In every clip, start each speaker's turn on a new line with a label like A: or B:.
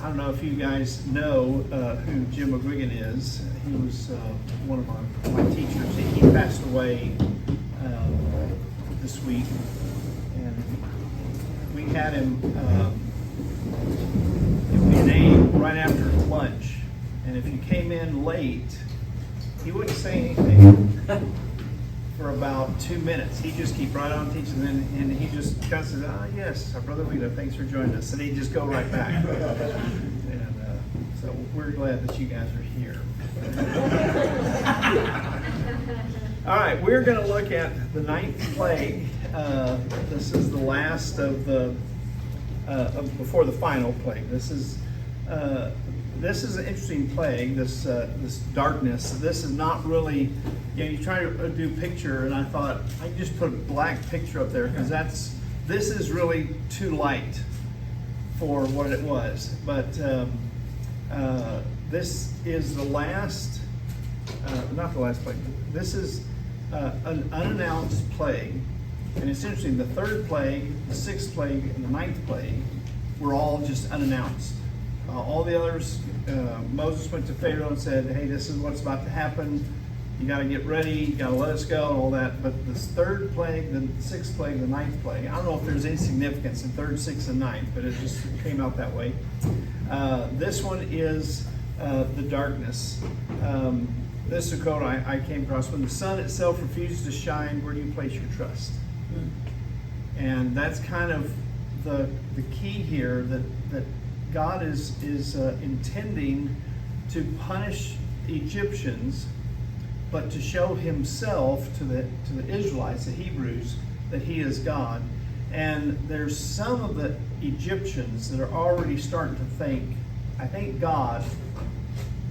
A: I don't know if you guys know who Jim McGuigan is. He was one of my teachers. He passed away this week, and we had him in A right after lunch. And if you came in late, he wouldn't say anything for about 2 minutes. He'd just keep right on teaching, and he just kind of said, yes, our brother Lito, thanks for joining us. And he'd just go right back. And so we're glad that you guys are here. All right, we're going to look at the ninth plague. This is the last of the, before the final plague. This is an interesting plague, this darkness. This is not really, you try to do picture, and I thought I can just put a black picture up there because this is really too light for what it was. But this is the last, not the last plague. This is an unannounced plague, and it's interesting. The third plague, the sixth plague, and the ninth plague were all just unannounced. All the others, Moses went to Pharaoh and said, hey, this is what's about to happen. You got to get ready. You got to let us go and all that. But this third plague, the sixth plague, the ninth plague, I don't know if there's any significance in third, sixth, and ninth, but it just came out that way. This one is the darkness. This is a quote I came across. When the sun itself refuses to shine, where do you place your trust? And that's kind of the key here, that God is intending to punish the Egyptians, but to show himself to the Israelites, the Hebrews, that he is God. And there's some of the Egyptians that are already starting to think, I think God,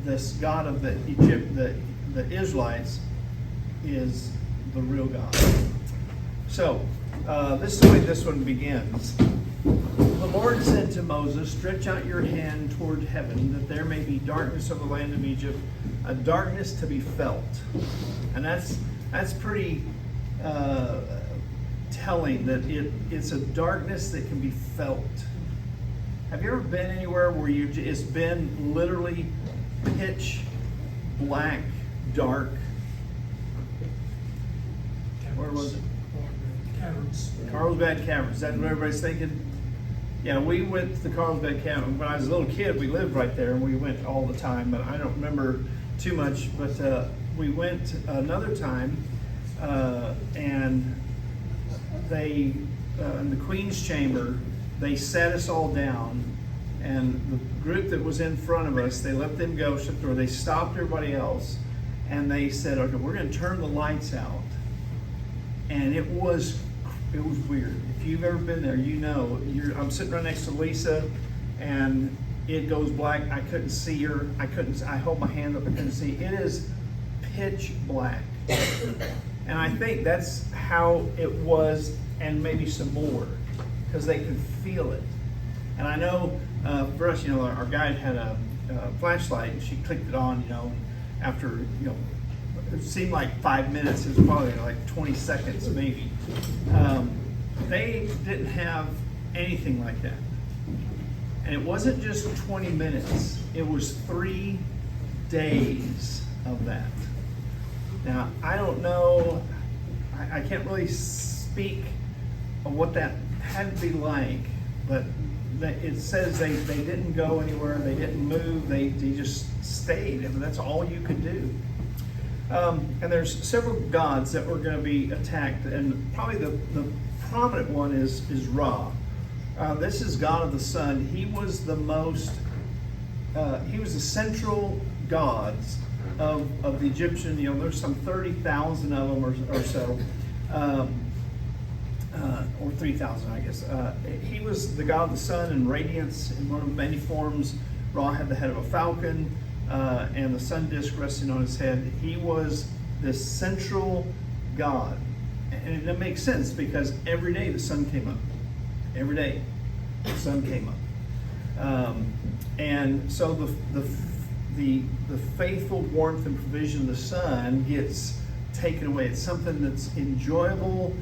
A: this God of the Israelites, is the real God. So, this is the way this one begins. The Lord said to Moses, stretch out your hand toward heaven, that there may be darkness over the land of Egypt, a darkness to be felt. And that's pretty telling, that it's a darkness that can be felt. Have you ever been anywhere where it's been literally pitch black, dark? Where was it?
B: Caverns.
A: Carlsbad Caverns. Is that what everybody's thinking? Yeah, we went to the Carlsbad Caverns. When I was a little kid, we lived right there, and we went all the time, but I don't remember too much. But we went another time, and they, in the Queen's Chamber, they sat us all down, and the group that was in front of us, they let them go, shut the door, they stopped everybody else, and they said, okay, we're going to turn the lights out. And it was weird. If you've ever been there, you know. I'm sitting right next to Lisa, and it goes black. I couldn't see her. I hold my hand up. I couldn't see. It is pitch black. And I think that's how it was, and maybe some more, because they could feel it. And I know for us, our guide had a flashlight, and she clicked it on, after, it seemed like 5 minutes. It was probably like 20 seconds, maybe. They didn't have anything like that. And it wasn't just 20 minutes. It was 3 days of that. Now, I don't know, I can't really speak of what that had to be like, but it says they didn't go anywhere, they didn't move, they just stayed. I mean, that's all you could do. And there's several gods that were going to be attacked, and probably the prominent one is Ra. This is God of the sun. He was the central gods of the Egyptian. There's some 30,000 of them or so, or 3,000, I guess. He was the god of the sun and radiance in one of many forms. Ra had the head of a falcon, and the sun disk resting on his head. He was this central god. And it makes sense, because every day the sun came up. Every day the sun came up. And so the faithful warmth and provision of the sun gets taken away. It's something that's enjoyable.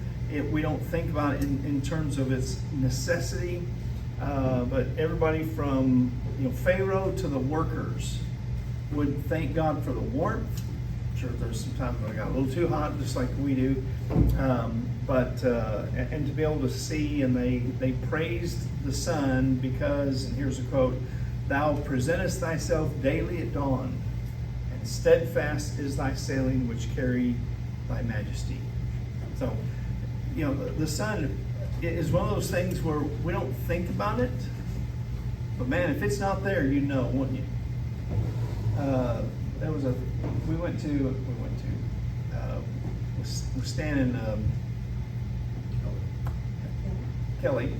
A: We don't think about it in terms of its necessity. But everybody from Pharaoh to the workers would thank God for the warmth. I'm sure there's some times when it got a little too hot, just like we do. And to be able to see, and they praised the sun because, and here's a quote, "Thou presentest thyself daily at dawn, and steadfast is thy sailing which carry thy majesty." So, the sun is one of those things where we don't think about it, but man, if it's not there, wouldn't you? We went to, we're staying in Kelly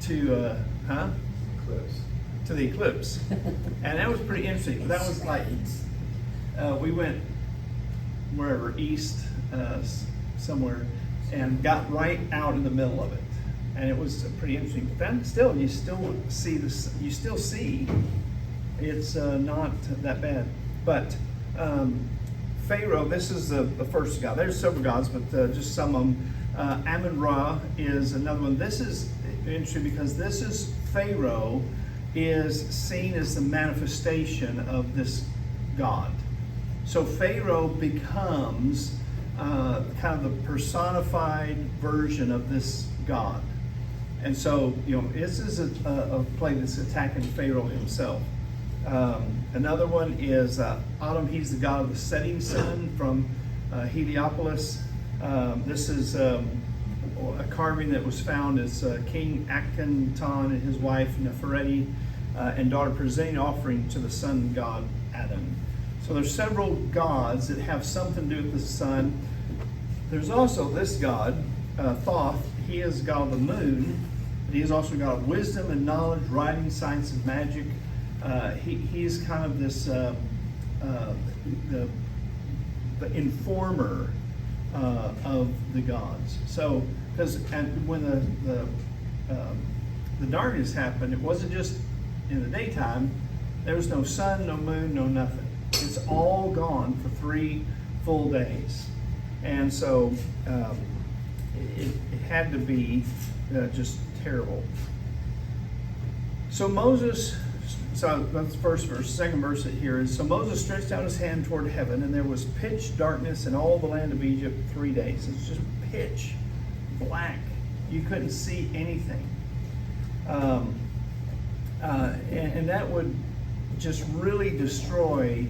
A: to, to the eclipse. And that was pretty interesting. That was like, we went wherever, east, somewhere, and got right out in the middle of it. And it was pretty interesting. But then still, you still see this, it's not that bad. But Pharaoh, this is the first god. There's several gods, but just some of them. Amun-Ra is another one. This is interesting because this is Pharaoh is seen as the manifestation of this god. So Pharaoh becomes kind of the personified version of this god. And so, this is a play that's attacking Pharaoh himself. Another one is Atum. He's the god of the setting sun from Heliopolis. This is a carving that was found as King Akhenaton and his wife Nefertiti and daughter presenting offering to the sun god Atum. So there's several gods that have something to do with the sun. There's also this god, Thoth. He is god of the moon, but he is also god of wisdom and knowledge, writing, science, and magic. He's kind of this the informer of the gods. So, and when the darkness happened, it wasn't just in the daytime. There was no sun, no moon, no nothing. It's all gone for 3 full days, and so it had to be just terrible. So Moses. So that's the first verse. Second verse here is, so Moses stretched out his hand toward heaven, and there was pitch darkness in all the land of Egypt 3 days. It's just pitch black. You couldn't see anything. And that would just really destroy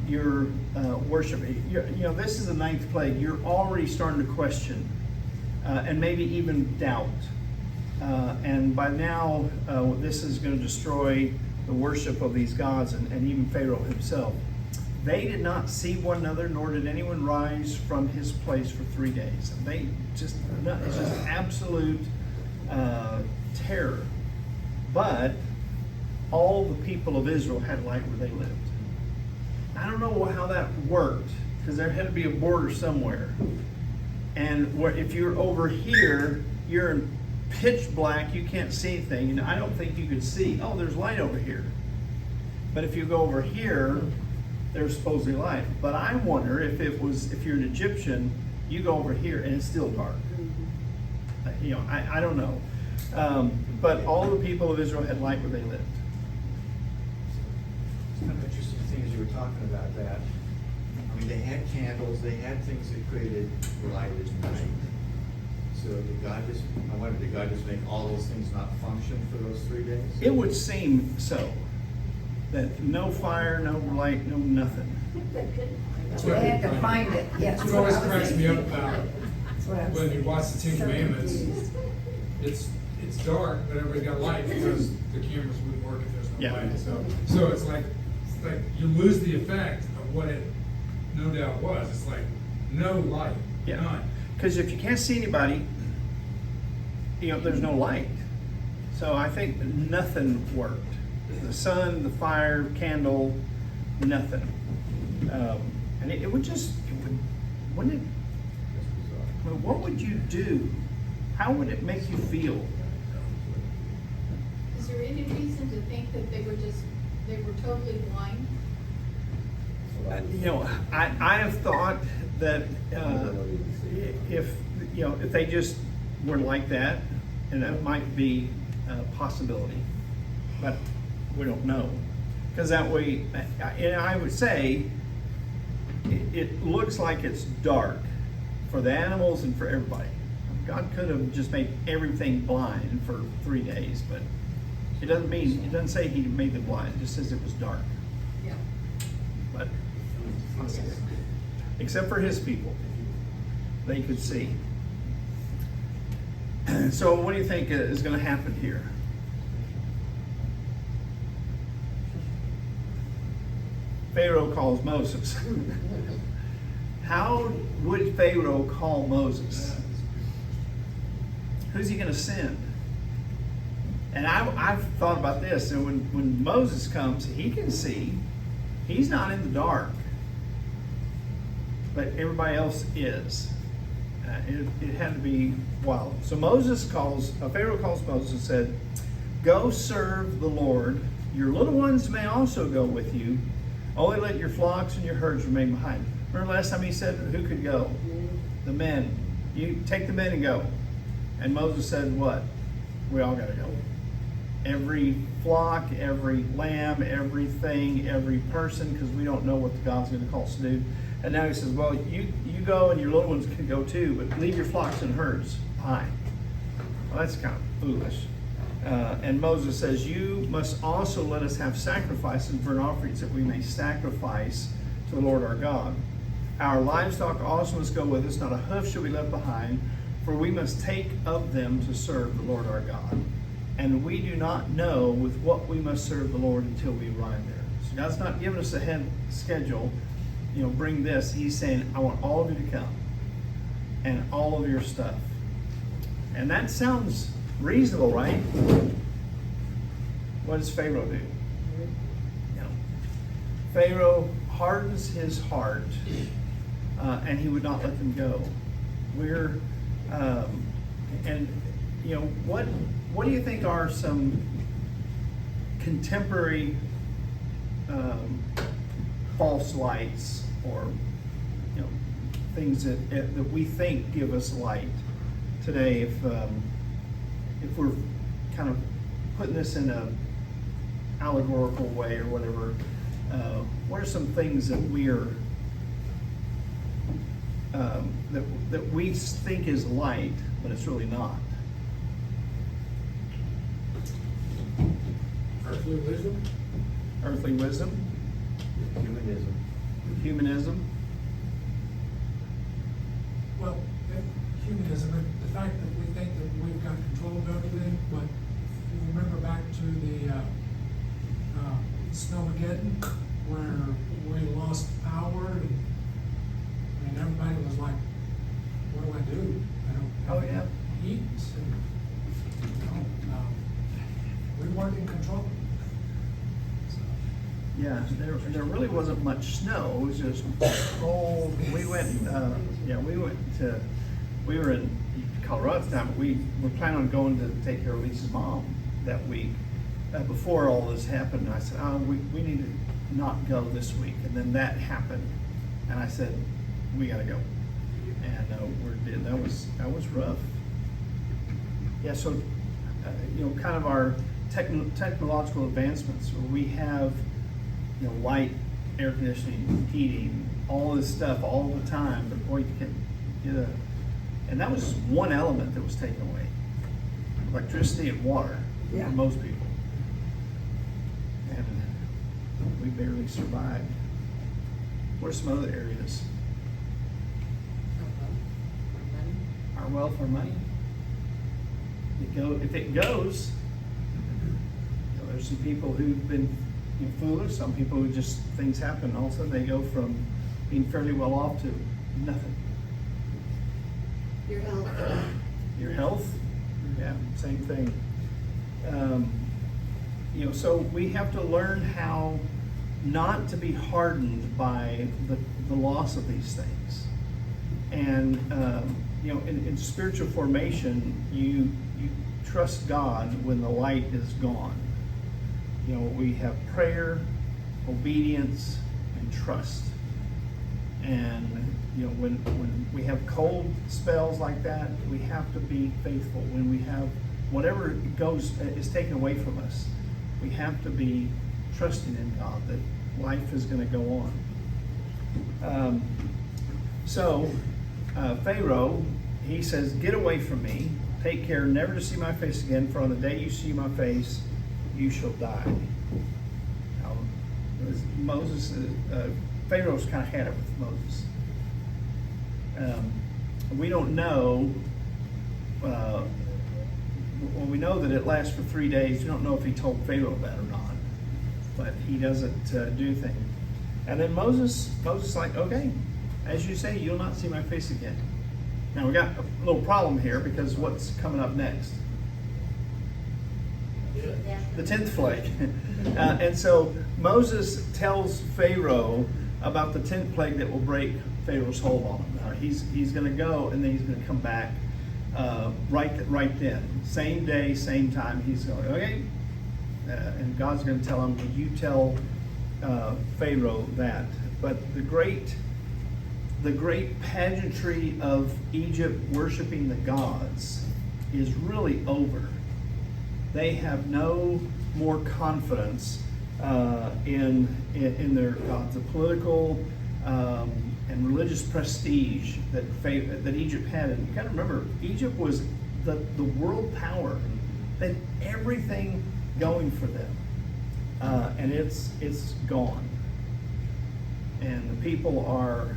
A: your worship. This is the 9th plague. You're already starting to question and maybe even doubt. And by now, this is going to destroy the worship of these gods and even Pharaoh himself. They did not see one another, nor did anyone rise from his place for 3 days. It's just absolute terror. But all the people of Israel had light where they lived. I don't know how that worked, because there had to be a border somewhere. And if you're over here, you're in pitch black, you can't see anything, and I don't think you could see, oh, there's light over here. But if you go over here, there's supposedly light. But I wonder if you're an Egyptian, you go over here and it's still dark. I don't know. But all the people of Israel had light where they lived.
C: It's kind of interesting thing as you were talking about that. I mean, they had candles, they had things that created light at night. So did God just make all those things not function for those 3 days?
A: It would seem so. That no fire, no light, no nothing.
D: They had to find it, yes.
B: That's what always cracks me up about
D: That's what I was
B: when you watch the Ten
D: so
B: Commandments.
D: confused.
B: It's dark, but everybody's got light because the cameras wouldn't work if there's no
A: Yeah.
B: light. So it's like you lose the effect of what it no doubt was. It's like no light, none.
A: Because if you can't see anybody, there's no light. So I think nothing worked. The sun, the fire, candle, nothing. And wouldn't it, what would you do? How would it make you feel?
E: Is there any reason to think that they were totally blind?
A: I have thought that if they just were like that, and that might be possibility, but we don't know. Because that way, and I would say, it looks like it's dark for the animals and for everybody. God could have just made everything blind for 3 days, but it doesn't say he made them blind, it just says it was dark.
E: Yeah.
A: But, except for his people, they could see. So what do you think is going to happen here? Pharaoh calls Moses. How would Pharaoh call Moses? Who's he going to send? And I've thought about this. And when Moses comes, he can see. He's not in the dark. But everybody else is. It had to be wild. So Pharaoh calls Moses and said, "Go serve the Lord. Your little ones may also go with you. Only let your flocks and your herds remain behind." Remember last time he said, who could go? The men. You take the men and go. And Moses said, what? We all got to go. Every flock, every lamb, everything, every person, because we don't know what God's going to call us to do. And now he says, well, you go and your little ones can go too, but leave your flocks and herds behind. Well, that's kind of foolish. And Moses says, you must also let us have sacrifices and burnt offerings that we may sacrifice to the Lord our God. Our livestock also must go with us, not a hoof shall be left behind, for we must take of them to serve the Lord our God. And we do not know with what we must serve the Lord until we arrive there. So God's not giving us a head schedule, bring this. He's saying, I want all of you to come and all of your stuff. And that sounds reasonable, right? What does Pharaoh do? Pharaoh hardens his heart, and he would not let them go. What do you think are some contemporary false lights, or things that we think give us light today? If we're kind of putting this in a allegorical way or whatever, what are some things that we are that we think is light, but it's really not?
B: Earthly wisdom?
A: Earthly wisdom, humanism.
F: Well, humanism, the fact that we think that we've got control of everything, but if you remember back to the Snowmageddon, where we lost power, and everybody was like, what do I do? I don't
A: Oh, yeah.
F: eat, and we weren't in control. So,
A: Yeah, there really wasn't much snow. It was just cold. We were in Colorado at the time, but we were planning on going to take care of Lisa's mom that week before all this happened. And I said, we need to not go this week. And then that happened, and I said, we got to go. And that was rough. Yeah, so kind of our technological advancements, where we have light, air conditioning, heating, all this stuff all the time, but boy, you can get and that was one element that was taken away. Electricity and water
D: Yeah.
A: for most people. And we barely survived. What are some other areas? Our wealth, our money. If it goes, there's some people who've been foolish, some people who just, things happen, all of a sudden they go from being fairly well off to nothing.
E: Your health.
A: Your health, yeah, same thing. So we have to learn how not to be hardened by the loss of these things. And in spiritual formation, you trust God when the light is gone. We have prayer, obedience, and trust. And when we have cold spells like that, we have to be faithful. When we have whatever goes, is taken away from us, we have to be trusting in God that life is gonna go on. Pharaoh, he says, get away from me, take care never to see my face again, for on the day you see my face, you shall die. Now, Moses, Pharaoh's kind of had it with Moses. We don't know, well, we know that it lasts for 3 days. We don't know if he told Pharaoh that or not, but he doesn't do anything. And then Moses like, okay, as you say, you'll not see my face again. Now we got a little problem here because what's coming up next? The 10th plague. And so Moses tells Pharaoh about the 10th plague that will break Pharaoh's hold on him. He's going to go and then he's going to come back right then. Same day, same time. He's going, okay. And God's going to tell him, you tell Pharaoh that. But the great pageantry of Egypt worshiping the gods is really over. They have no more confidence in their gods. The political and religious prestige that Egypt had. And you got to remember, Egypt was the world power. They had everything going for them, and it's gone. And the people are,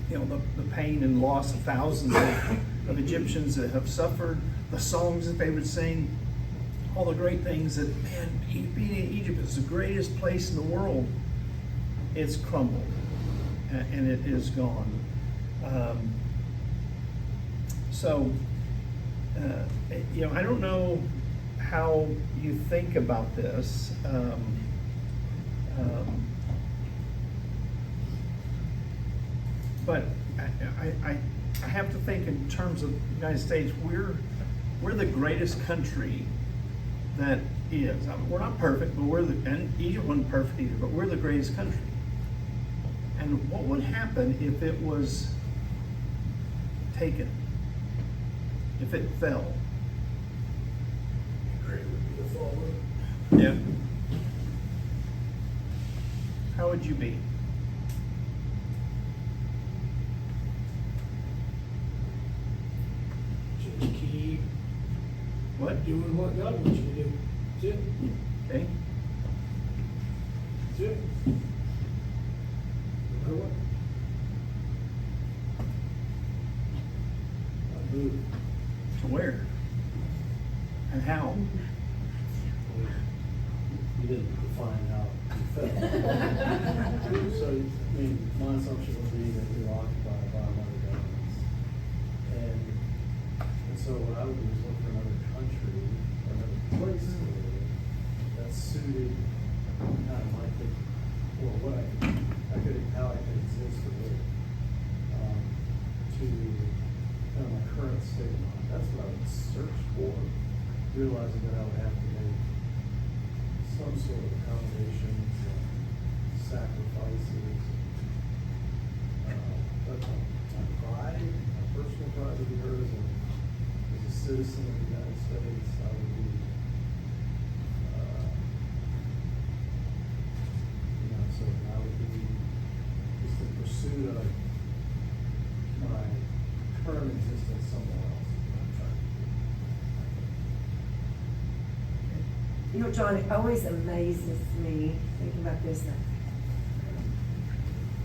A: the pain and loss of thousands of Egyptians that have suffered, the songs that they would sing, all the great things that, man, being in Egypt is the greatest place in the world. It's crumbled, and it is gone. I don't know how you think about this. But I have to think in terms of the United States, we're the greatest country that is. We're not perfect, but and Egypt wasn't perfect either, but we're the greatest country. And what would happen if it was taken? If it fell?
F: Great would be the fall.
A: Yeah. How would you be?
F: Just keep
A: What?
F: doing what God wants you to do. That's it.
A: Okay.
F: That's it. No matter what. Not move.
A: To where? And how?
G: You didn't define how you felt. So, I mean, my assumption would be that you're occupied by another government. And so what I would do is look for another country, or another place to live that's suited, kind of like it, or what how I could exist or live, to kind of my current state of mind. That's what I would search for, realizing that I would have to make some sort of accommodations and sacrifices. But my pride, my personal pride would be hurt as a citizen of the United States. I would be, so I would be just in pursuit of my current existence somewhere else.
D: You know, John, it always amazes me, thinking about this,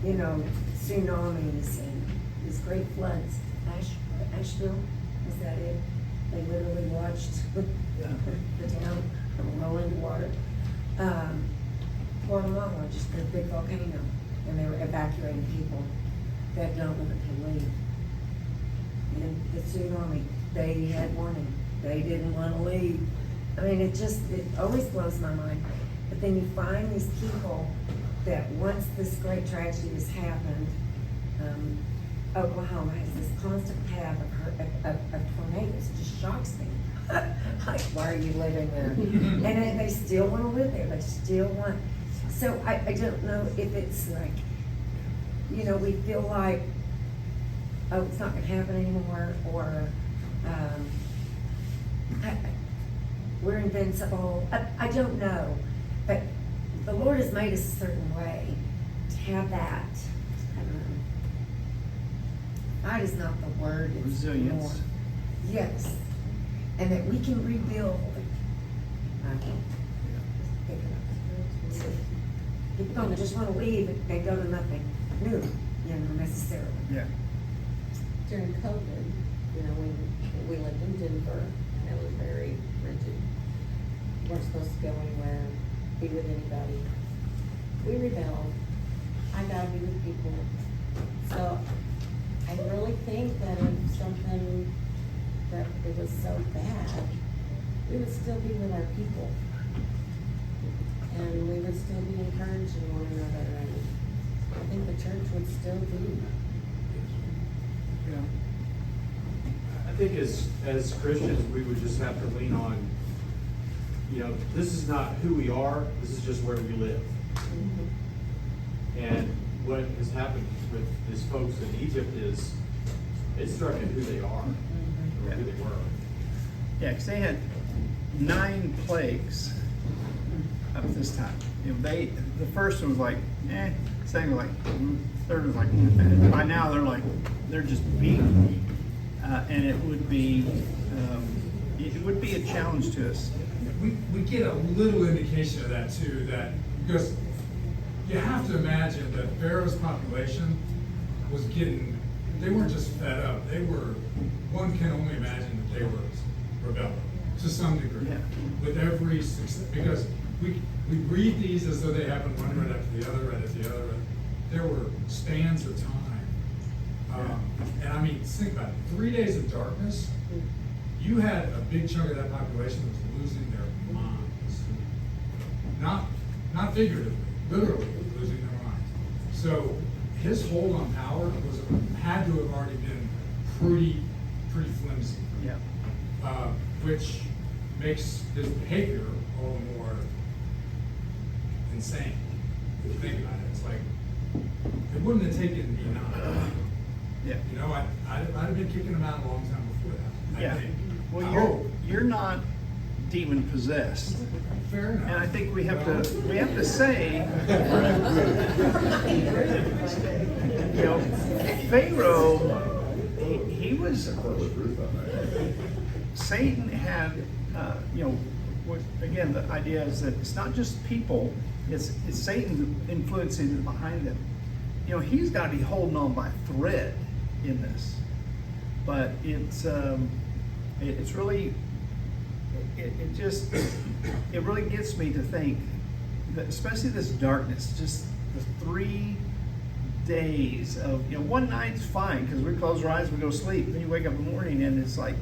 D: tsunamis and these great floods. Asheville, is that it? They literally watched the town roll into water. Guatemala, just a big volcano, and they were evacuating people that don't want to leave. And the tsunami, they had warning, they didn't want to leave. I mean, it always blows my mind. But then you find these people that once this great tragedy has happened, Oklahoma has this constant path of tornadoes. It just shocks me. Like, why are you living there? And they still want to live there. They still want. So I don't know if it's like, we feel like, oh, it's not going to happen anymore, or we're invincible. I don't know, but the Lord has made us a certain way to have that. I don't know. Fight is not the word. It's
A: Resilience.
D: more. Yes, and that we can rebuild. People don't just want to leave, they go to nothing new, necessarily.
A: Yeah.
H: During COVID, when we lived in Denver, and it was very rigid. Weren't supposed to go anywhere, be with anybody. We rebelled. I gotta be with people. So I really think that if something that it was so bad, we would still be with our people. And we would still be encouraging one another, and I think the church would still be.
A: Yeah.
I: I think as Christians, we would just have to lean on, this is not who we are, this is just where we live. And what has happened with these folks in Egypt is, it's struck at who they are, or who they were.
A: Yeah, because they had 9 plagues up this time. The first one was like, second was like, third was like, by now they're just beaten. And it would be a challenge to us.
B: We get a little indication of that too, because you have to imagine that Pharaoh's population was they weren't just fed up, one can only imagine that they were rebelling to some degree.
A: Yeah.
B: With every success, because we read these as though they happened one right after the other, right after the other. There were spans of time. And I mean, think about it, 3 days of darkness, you had a big chunk of that population that was losing their minds. Not figuratively, literally losing their minds. So his hold on power had to have already been pretty flimsy.
A: Yeah.
B: Which makes his behavior all the more insane. If you think about it, it's like, it wouldn't have taken me 9.
A: Yeah.
B: I'd have been kicking him out a long time before that.
A: Yeah.
B: I think.
A: Well,
B: I
A: you're not demon possessed.
B: Fair enough.
A: And I think we have to say, Pharaoh, he was, Satan had, again, the idea is that it's not just people, it's Satan influencing behind them. He's got to be holding on by a thread in this, but it's really, it really gets me to think that, especially this darkness, just the 3 days of, one night's fine because we close our eyes, we go to sleep, then you wake up in the morning and it's like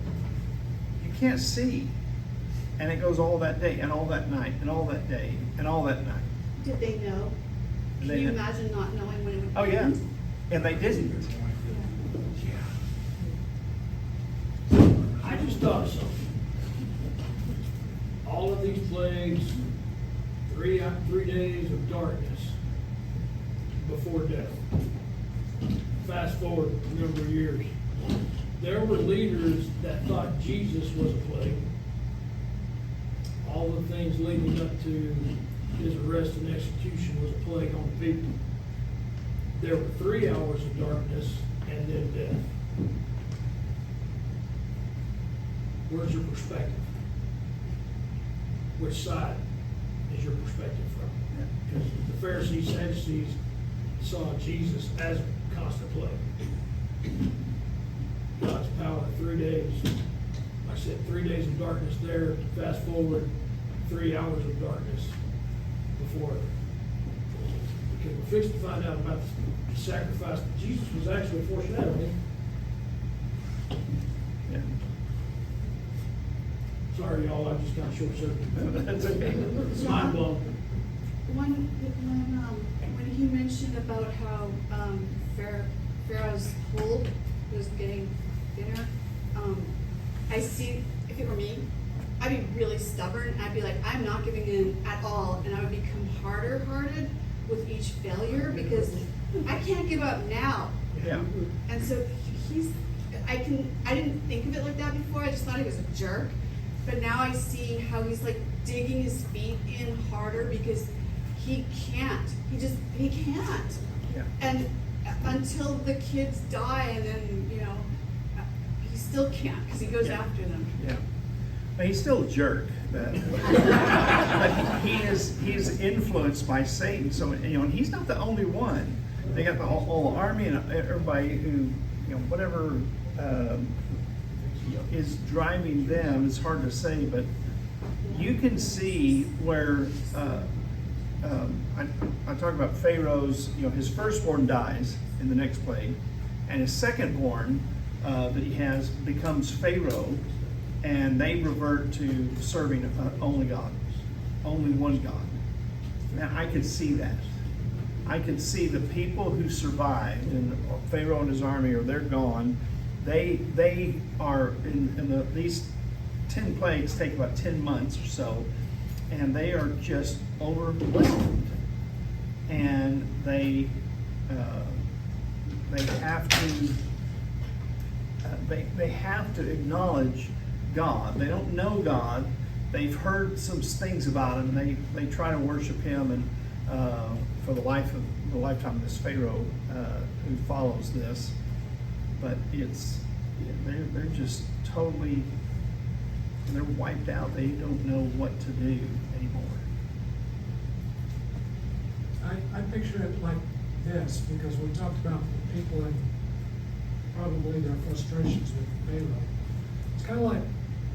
A: you can't see, and it goes all that day and all that night and all that day and all that night.
E: Did they know? Can
A: They
E: you
A: know.
E: imagine not knowing when it would
A: Oh yeah,
E: end?
A: and they didn't.
J: I just thought of something. All of these plagues, 3 days of darkness before death. Fast forward a number of years. There were leaders that thought Jesus was a plague. All the things leading up to his arrest and execution was a plague on the people. There were 3 hours of darkness and then death. Where's your perspective? Which side is your perspective from? Because the Pharisees, Sadducees saw Jesus as a constant plague. God's power, 3 days. Like I said, 3 days of darkness there. Fast forward 3 hours of darkness before it. Because we're fixing to find out about the sacrifice that Jesus was actually foreshadowing.
A: Yeah.
J: Sorry, y'all, I just got short-circuited.
A: That's okay.
J: It's mind blowing.
E: When he mentioned about how Pharaoh's hold was getting thinner, I see, if it were me, I'd be really stubborn. I'd be like, I'm not giving in at all, and I would become harder-hearted with each failure because I can't give up now.
A: Yeah.
E: And so I didn't think of it like that before. I just thought he was a jerk. but now I see how he's like digging his feet in harder because he can't. He can't.
A: Yeah.
E: And until the kids die, and then, you know, he still can't because he goes
A: Yeah.
E: after them.
A: Yeah. But he's still a jerk. But he's influenced by Satan. So, you know, and he's not the only one. They got the whole army and everybody who, you know, whatever is driving them. It's hard to say, but you can see where I talk about Pharaoh's. You know, his firstborn dies in the next plague, and his secondborn that he has becomes Pharaoh, and they revert to serving only God, only one God. Now I could see that. I could see the people who survived, and Pharaoh and his army, or they're gone. They are in these 10 plagues take about 10 months or so, and they are just overwhelmed, and they have to they have to acknowledge God. They don't know God. They've heard some things about him, and they try to worship him, and for the lifetime of this Pharaoh who follows this. But they're just totally, they're wiped out. They don't know what to do anymore.
F: I picture it like this, because we talked about people and probably their frustrations with Pharaoh. It's kind of like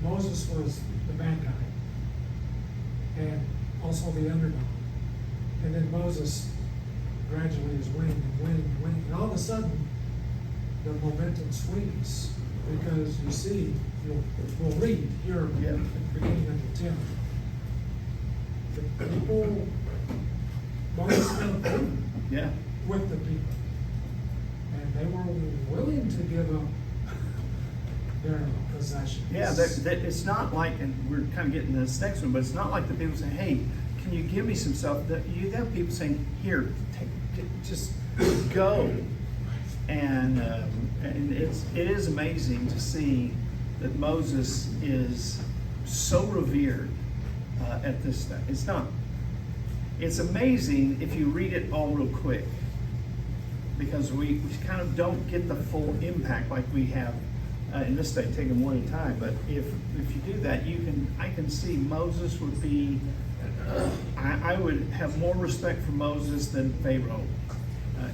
F: Moses was the bad guy, and also the underdog. And then Moses gradually is winning and winning and winning. And all of a sudden, the momentum swings, because you see, we'll read here at the beginning of the 10th. The people, Moses went over
A: Yeah.
F: with the people. And they were willing to give up their possessions.
A: Yeah, it's not like, and we're kind of getting to this next one, but it's not like the people say, hey, can you give me some stuff? You have people saying, here, just go. And it is amazing to see that Moses is so revered at this time. It's amazing if you read it all real quick, because we kind of don't get the full impact like we have in this day, take them one at a time. But if you do that, I can see Moses would be, I would have more respect for Moses than Pharaoh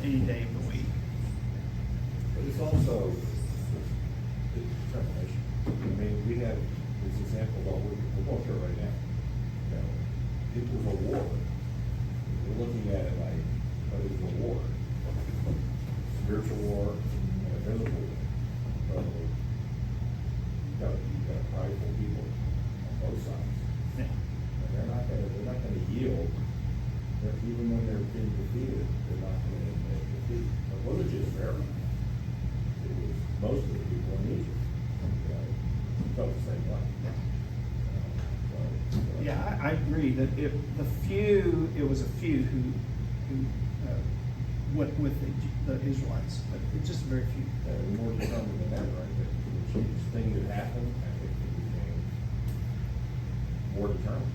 A: any day of the week.
K: But it's also determination. I mean, we have this example of what we're going through right now. You know, it was a war. We're looking at it like, but it was a war. Spiritual war and a physical war. So you've got prideful people on both sides.
A: Yeah.
K: And they're not gonna yield. Even when they're being defeated, they're not gonna admit defeat. It wasn't just Pharaoh. It was most of the people in Egypt. Felt the same way.
A: Yeah, I agree that it was a few who went with the Israelites, but it's just very few.
K: More determined than that, right? That each thing that happened, I think they became more determined.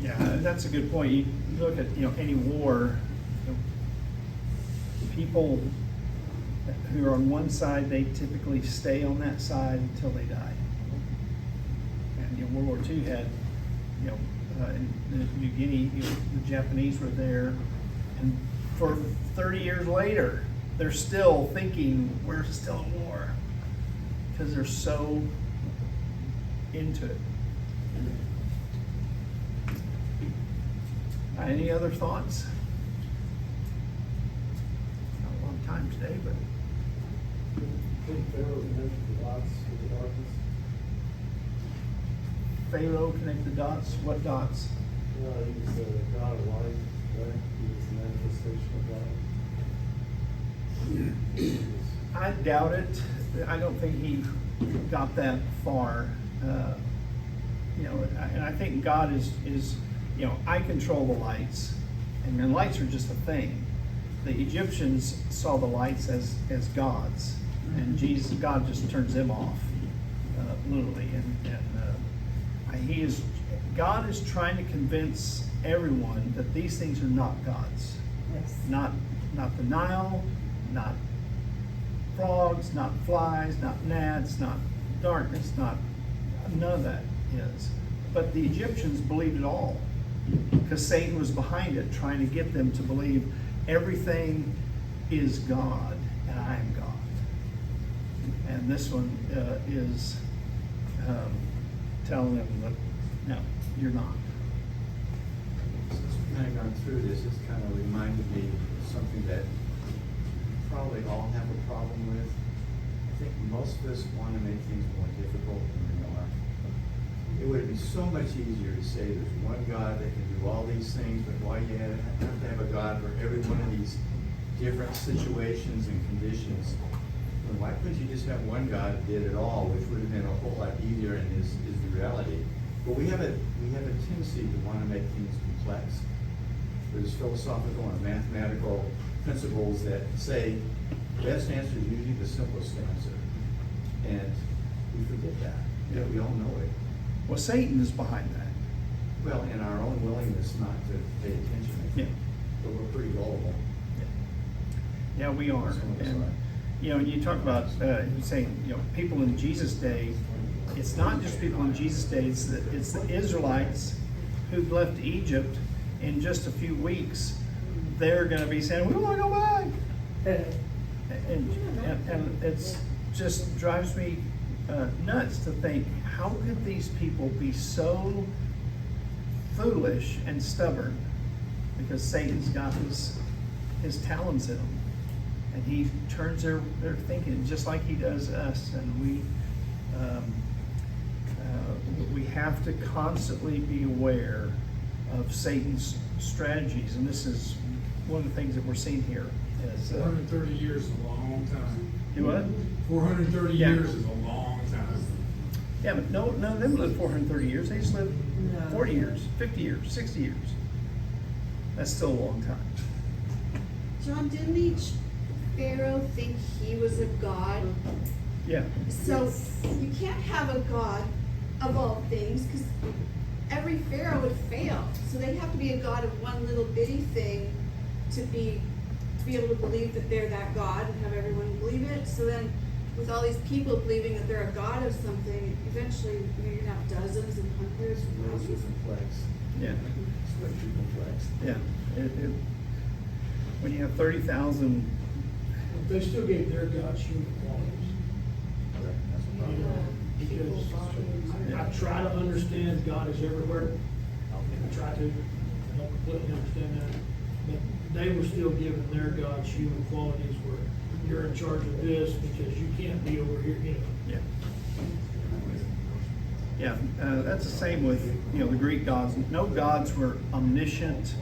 A: Yeah, that's a good point. You look at, any war, people who are on one side, they typically stay on that side until they die. And World War II had, in New Guinea, the Japanese were there, and for 30 years later, they're still thinking we're still at war, because they're so into it. Any other thoughts? Not a long time today, but
G: Did Pharaoh connect the dots with the darkness?
A: Pharaoh connect the dots. What dots?
G: No, he was the God of light, right? He was the manifestation of light.
A: I doubt it. I don't think he got that far. And I think God is I control the lights, and the lights are just a thing. The Egyptians saw the lights as gods, and God just turns them off. literally, God is trying to convince everyone that these things are not gods.
D: Yes.
A: Not the Nile, not frogs, not flies, not gnats, not darkness, none of that is. But the Egyptians believed it all, because Satan was behind it, trying to get them to believe everything is God and I am God. And this one is telling them that, no, you're not.
C: Since we've kind of gone through this, it's kind of reminded me of something that we probably all have a problem with. I think most of us want to make things more difficult than they are. It would be so much easier to say there's one God that can do all these things, but why you have to have a God for every one of these different situations and conditions? And why couldn't you just have one God that did it all, which would have been a whole lot easier and is the reality? But we have a tendency to want to make things complex. There's philosophical and mathematical principles that say the best answer is usually the simplest answer. And we forget that. Yeah, we all know it.
A: Well, Satan is behind that.
C: Well, in our own willingness not to pay attention, I think. But we're pretty gullible.
A: Yeah, we are.
C: Some of us
A: And,
C: are.
A: you talk about saying, people in Jesus' day. It's not just people in Jesus' day. It's the Israelites who've left Egypt in just a few weeks. They're going to be saying, "We want to go back," and it's just drives me nuts to think, how could these people be so foolish and stubborn? Because Satan's got his talons in them, and he turns their thinking just like he does us. And we have to constantly be aware of Satan's strategies, and this is one of the things that we're seeing here. Is
B: 430 years is a long time.
A: do what?
B: 430
A: Yeah.
B: years is a long time.
A: Yeah, but none of them lived 430 years. They just lived
D: No.
A: 40 years, 50 years, 60 years. That's still a long time.
E: John, didn't each Pharaoh think he was a god?
A: Yeah.
E: So you can't have a god of all things, because every Pharaoh would fail. So they'd have to be a god of one little bitty thing to be able to believe that they're that god and have everyone believe it. So then, with all these people believing that they're a god of something, eventually you're gonna have dozens and hundreds and
C: Way too
E: thousands.
C: complex.
A: Yeah.
C: It's way too complex.
A: Yeah. When you have 30,000.
J: They still gave their gods human qualities.
C: That's a
J: You
C: problem.
J: know, because I try to understand God is everywhere. I try to, I don't completely understand that. But they were still giving their gods human qualities where you're in charge of this because you can't be over here,
A: Yeah. Yeah, that's the same with, the Greek gods. No gods were omniscient,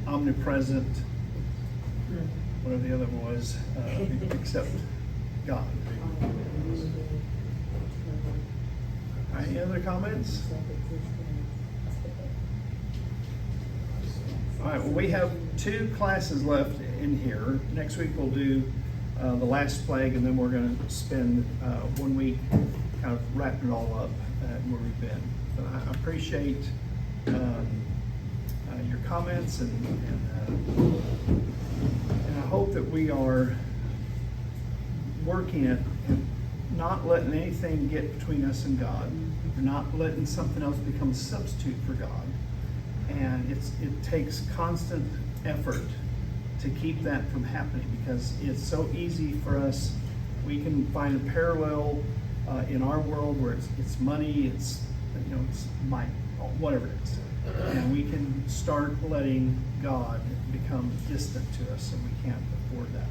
A: omnipresent, whatever the other one was, except God. All right, any other comments? All right, well, we have 2 classes left in here. Next week we'll do the last plague, and then we're going to spend 1 week kind of wrapping it all up where we've been. But I appreciate your comments, and I hope that we are working at and not letting anything get between us and God. We're not letting something else become a substitute for God. And it takes constant effort to keep that from happening, because it's so easy for us. We can find a parallel in our world where it's money, it's might, whatever it is, and we can start letting God become distant to us, and we can't afford that.